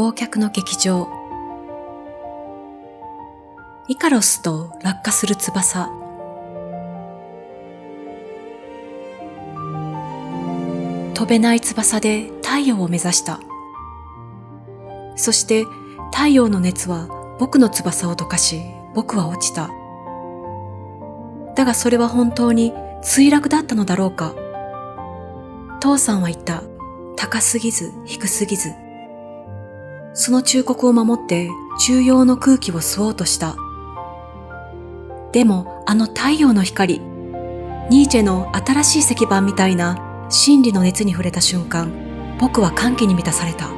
忘却の劇場。イカロスと落下する翼。飛べない翼で太陽を目指した。そして太陽の熱は僕の翼を溶かし、僕は落ちた。だがそれは本当に墜落だったのだろうか。父さんは言った。高すぎず低すぎず。その忠告を守って重要の空気を吸おうとした。でもあの太陽の光、ニーチェの新しい石板みたいな真理の熱に触れた瞬間、僕は歓喜に満たされた。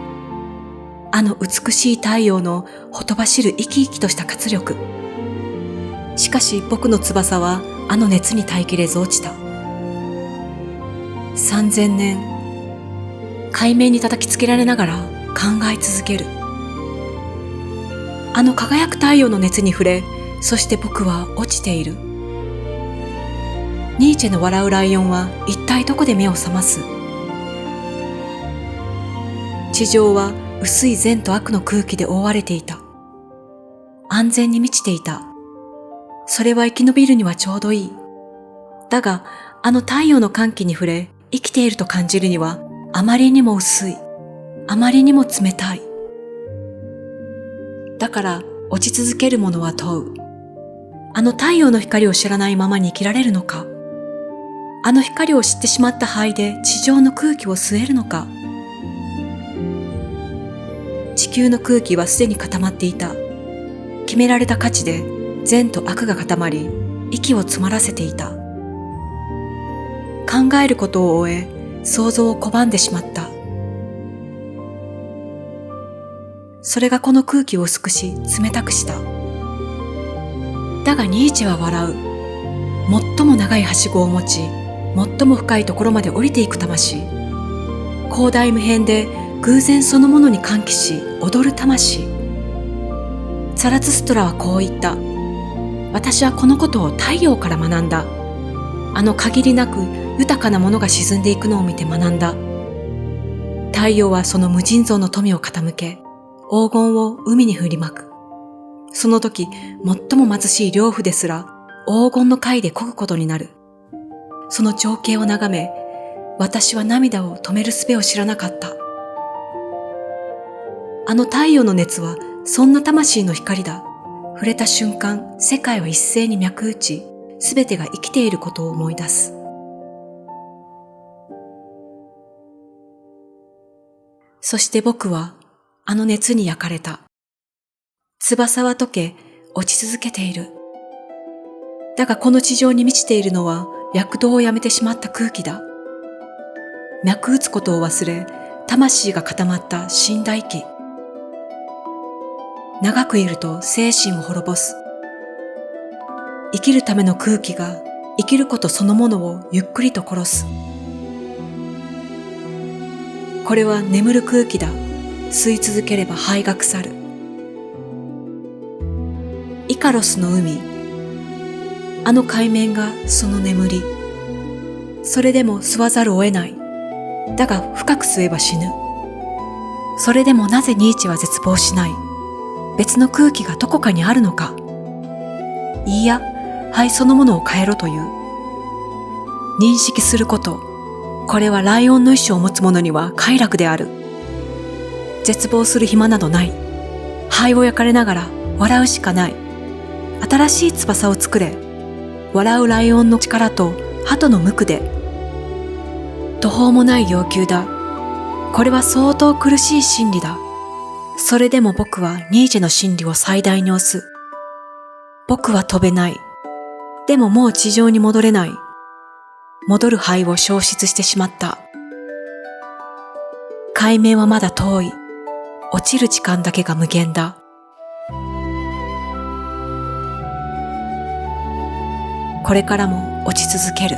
あの美しい太陽のほとばしる生き生きとした活力。しかし僕の翼はあの熱に耐えきれず落ちた。3000年、海面に叩きつけられながら考え続ける。あの輝く太陽の熱に触れ、そして僕は落ちている。ニーチェの笑うライオンは一体どこで目を覚ます？地上は薄い善と悪の空気で覆われていた。安全に満ちていた。それは生き延びるにはちょうどいい。だが、あの太陽の歓喜に触れ、生きていると感じるには、あまりにも薄い。あまりにも冷たい。だから、落ち続ける者は問う。あの太陽の光を知らないままに生きられるのか？あの光を知ってしまった肺で地上の空気を吸えるのか？地球の空気はすでに固まっていた。決められた価値で善と悪が固まり、息を詰まらせていた。考えることを終え、想像を拒んでしまった。それがこの空気を薄くし、冷たくした。だがニーチェは笑う。最も長いはしごを持ち、最も深いところまで降りていく魂。広大無辺で偶然そのものに歓喜し、踊る魂。ザラツストラはこう言った。私はこのことを太陽から学んだ。あの限りなく豊かなものが沈んでいくのを見て学んだ。太陽はその無尽蔵の富を傾け、黄金を海に振りまく。その時、最も貧しい漁夫ですら、黄金の貝で漕ぐことになる。その情景を眺め、私は涙を止める術を知らなかった。あの太陽の熱は、そんな魂の光だ。触れた瞬間、世界は一斉に脈打ち、すべてが生きていることを思い出す。そして僕は、あの熱に焼かれた。翼は溶け、落ち続けている。だがこの地上に満ちているのは、躍動をやめてしまった空気だ。脈打つことを忘れ、魂が固まった死んだ息。長くいると精神を滅ぼす。生きるための空気が生きることそのものをゆっくりと殺す。これは眠る空気だ。吸い続ければ肺が腐る。イカロスの海。あの海面がその眠り。それでも吸わざるを得ない。だが深く吸えば死ぬ。それでもなぜニーチェは絶望しない？別の空気がどこかにあるのか。いいや、肺そのものを変えろという。認識すること。これはライオンの意志を持つ者には快楽である。絶望する暇などない。肺を焼かれながら笑うしかない。新しい翼を作れ。笑うライオンの力と鳩の無垢で。途方もない要求だ。これは相当苦しい真理だ。それでも僕はニーチェの真理を最大に押す。僕は飛べない。でももう地上に戻れない。戻る肺を消失してしまった。海面はまだ遠い。落ちる時間だけが無限だ。これからも落ち続ける。